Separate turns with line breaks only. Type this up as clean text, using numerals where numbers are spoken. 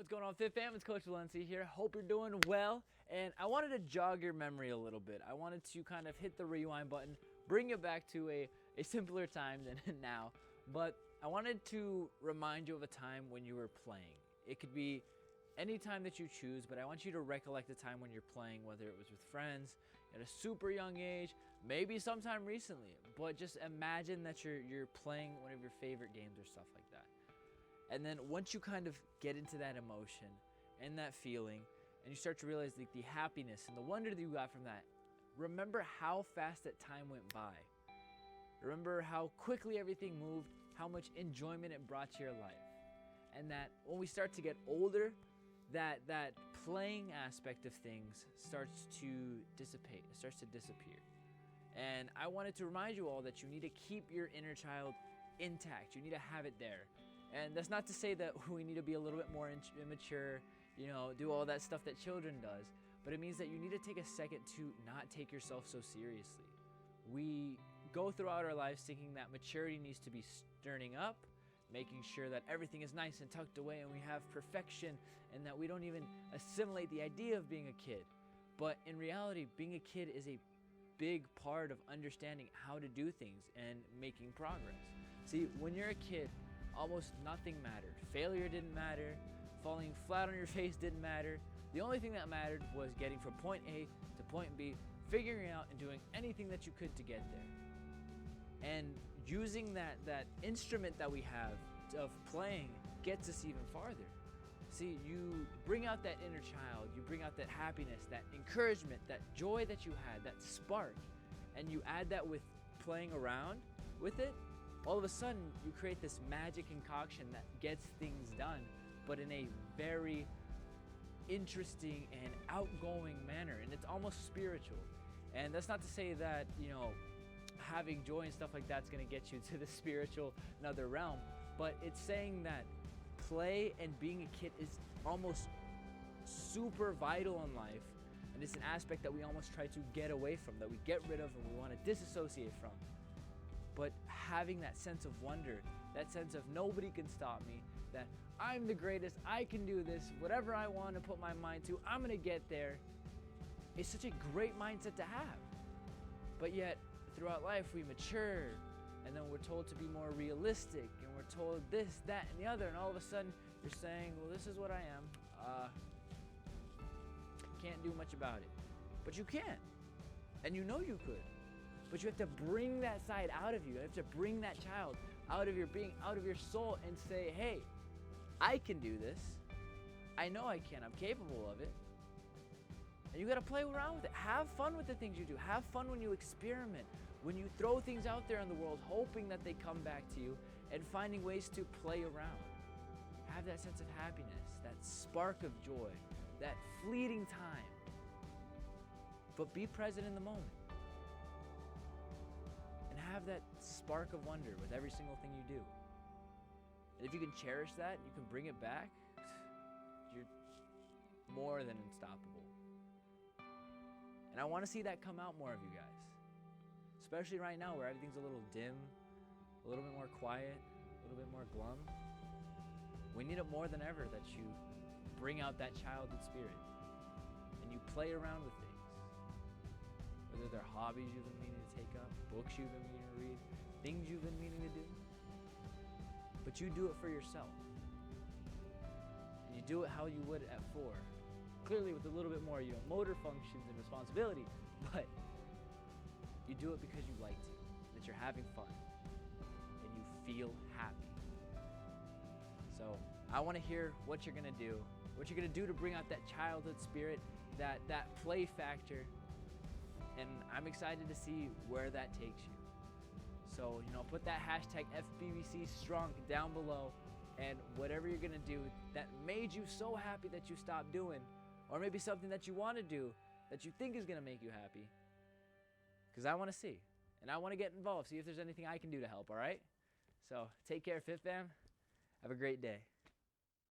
What's going on, Fit Fam? It's Coach Valencia here. Hope you're doing well. And I wanted to jog your memory a little bit. I wanted to kind of hit the rewind button, bring you back to a simpler time than now. But I wanted to remind you of a time when you were playing. It could be any time that you choose, but I want you to recollect the time when you're playing, whether it was with friends at a super young age, maybe sometime recently. But just imagine that you're playing one of your favorite games or stuff like that. And then once you kind of get into that emotion and that feeling, and you start to realize the happiness and the wonder that you got from that, remember how fast that time went by. Remember how quickly everything moved, how much enjoyment it brought to your life. And that when we start to get older, that playing aspect of things starts to dissipate, it starts to disappear. And I wanted to remind you all that you need to keep your inner child intact. You need to have it there. And that's not to say that we need to be a little bit more immature, do all that stuff that children does, but it means that you need to take a second to not take yourself so seriously. We go throughout our lives thinking that maturity needs to be stirring up, making sure that everything is nice and tucked away and we have perfection and that we don't even assimilate the idea of being a kid. But in reality, being a kid is a big part of understanding how to do things and making progress. See, when you're a kid, almost nothing mattered. Failure didn't matter. Falling flat on your face didn't matter. The only thing that mattered was getting from point A to point B, figuring out and doing anything that you could to get there. And using that instrument that we have of playing gets us even farther. See, you bring out that inner child, you bring out that happiness, that encouragement, that joy that you had, that spark, and you add that with playing around with it. All of a sudden, you create this magic concoction that gets things done, but in a very interesting and outgoing manner, and it's almost spiritual. And that's not to say that, having joy and stuff like that's gonna get you to the spiritual another realm, but it's saying that play and being a kid is almost super vital in life, and it's an aspect that we almost try to get away from, that we get rid of and we wanna disassociate from. But having that sense of wonder, that sense of nobody can stop me, that I'm the greatest, I can do this, whatever I want to put my mind to, I'm gonna get there, is such a great mindset to have. But yet, throughout life, we mature, and then we're told to be more realistic, and we're told this, that, and the other, and all of a sudden, you're saying, well, this is what I am, can't do much about it. But you can, and you know you could. But you have to bring that side out of you. You have to bring that child out of your being, out of your soul, and say, hey, I can do this. I know I can. I'm capable of it. And you got to play around with it. Have fun with the things you do. Have fun when you experiment, when you throw things out there in the world, hoping that they come back to you and finding ways to play around. Have that sense of happiness, that spark of joy, that fleeting time. But be present in the moment. And have that spark of wonder with every single thing you do. And if you can cherish that, you can bring it back, you're more than unstoppable. And I want to see that come out more of you guys. Especially right now where everything's a little dim, a little bit more quiet, a little bit more glum. We need it more than ever that you bring out that childhood spirit and you play around with things. Whether they're hobbies you've been meaning to take up, books you've been meaning to read, things you've been meaning to do. But you do it for yourself. And you do it how you would at 4. Clearly with a little bit more, motor functions and responsibility, but you do it because you like to, that you're having fun, and you feel happy. So I want to hear what you're gonna do, to bring out that childhood spirit, that play factor. And I'm excited to see where that takes you. So, put that hashtag FBBC strong down below, and whatever you're gonna do that made you so happy that you stopped doing, or maybe something that you wanna do that you think is gonna make you happy, because I wanna see, and I wanna get involved, see if there's anything I can do to help, all right? So, take care, Fit Fam. Have a great day.